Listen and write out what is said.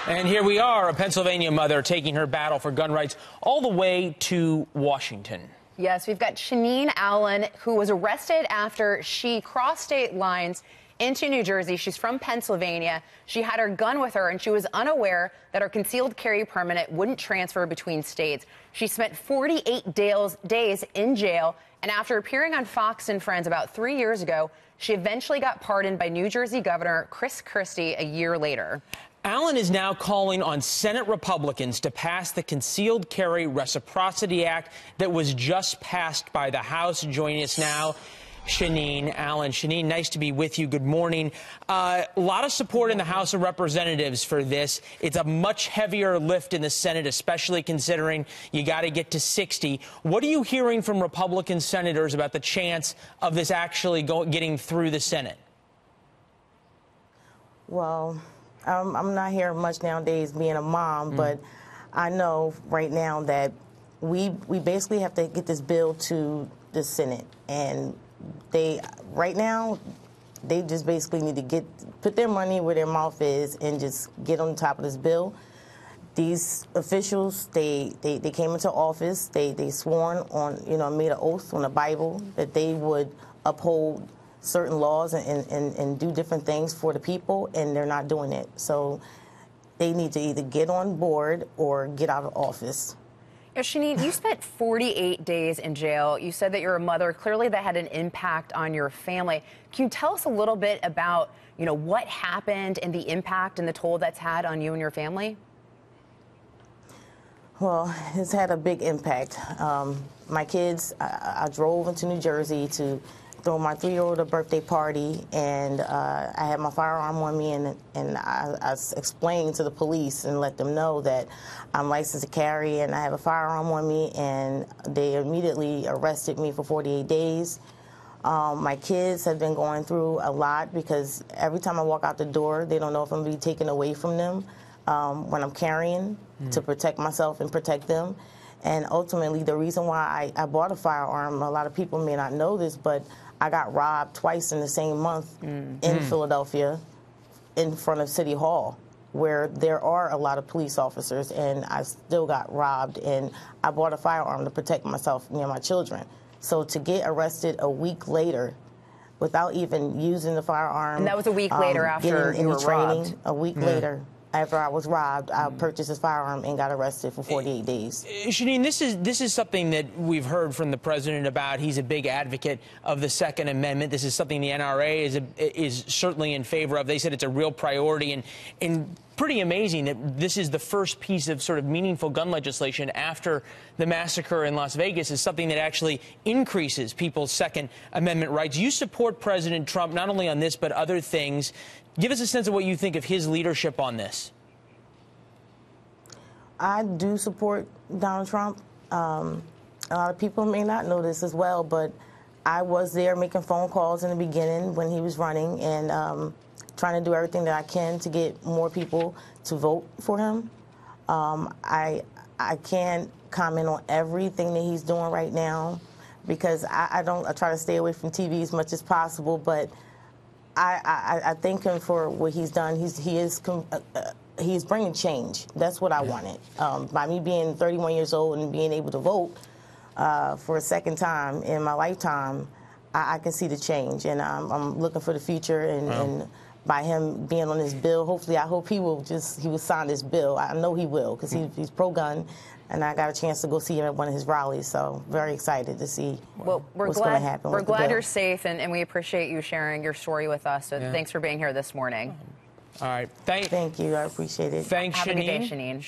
And here we are, a Pennsylvania mother taking her battle for gun rights all the way to Washington. Yes, we've got Shaneen Allen, who was arrested after she crossed state lines into New Jersey. She's from Pennsylvania. She had her gun with her, and she was unaware that her concealed carry permit wouldn't transfer between states. She spent 48 days in jail, and after appearing on Fox and Friends about 3 years ago, she eventually got pardoned by New Jersey Governor Chris Christie a year later. Allen is now calling on Senate Republicans to pass the Concealed Carry Reciprocity Act that was just passed by the House. Joining us now, Shaneen Allen. Shaneen, nice to be with you. Good morning. A lot of support in the House of Representatives for this. It's a much heavier lift in the Senate, especially considering you got to get to 60. What are you hearing from Republican senators about the chance of this actually getting through the Senate? Well, I'm not hearing much nowadays being a mom, but I know right now that we basically have to get this bill to the Senate, and right now they just basically need to put their money where their mouth is and just get on top of this bill. These officials, they came into office, they sworn on, made an oath on the Bible that they would uphold certain laws and do different things for the people, and they're not doing it. So they need to either get on board or get out of office. Shaneen, you spent 48 days in jail. You said that you're a mother. Clearly that had an impact on your family. Can you tell us a little bit about, what happened and the impact and the toll that's had on you and your family? Well, it's had a big impact. My kids, I drove into New Jersey to throw my 3-year-old a birthday party, and I had my firearm on me, and I explained to the police and let them know that I'm licensed to carry and I have a firearm on me, and they immediately arrested me for 48 days. My kids have been going through a lot because every time I walk out the door, they don't know if I'm going to be taken away from them when I'm carrying to protect myself and protect them. And ultimately, the reason why I bought a firearm, a lot of people may not know this, but I got robbed twice in the same month in Philadelphia in front of City Hall, where there are a lot of police officers, and I still got robbed, and I bought a firearm to protect myself and my children. So to get arrested a week later without even using the firearm. And that was a week later after you were robbed. A week later. After I was robbed, I purchased this firearm and got arrested for 48 days. Shaneen, this is something that we've heard from the president about. He's a big advocate of the Second Amendment. This is something the NRA is certainly in favor of. They said it's a real priority, and pretty amazing that this is the first piece of sort of meaningful gun legislation after the massacre in Las Vegas is something that actually increases people's Second Amendment rights. You support President Trump not only on this but other things. Give us a sense of what you think of his leadership on this. I do support Donald Trump. A lot of people may not know this as well, but I was there making phone calls in the beginning when he was running and trying to do everything that I can to get more people to vote for him. I can't comment on everything that he's doing right now because I try to stay away from TV as much as possible, but I thank him for what he's done. He's bringing change. That's what I wanted. By me being 31 years old and being able to vote for a second time in my lifetime, I can see the change, and I'm looking for the future. And by him being on this bill, hopefully, I hope he will sign this bill. I know he will because he's pro-gun. And I got a chance to go see him at one of his rallies, so very excited to see what's going to happen. We're glad you're safe, and we appreciate you sharing your story with us. So thanks for being here this morning. All right. Thank you. I appreciate it. Thanks, Have Shaneen. a good day, Shaneen.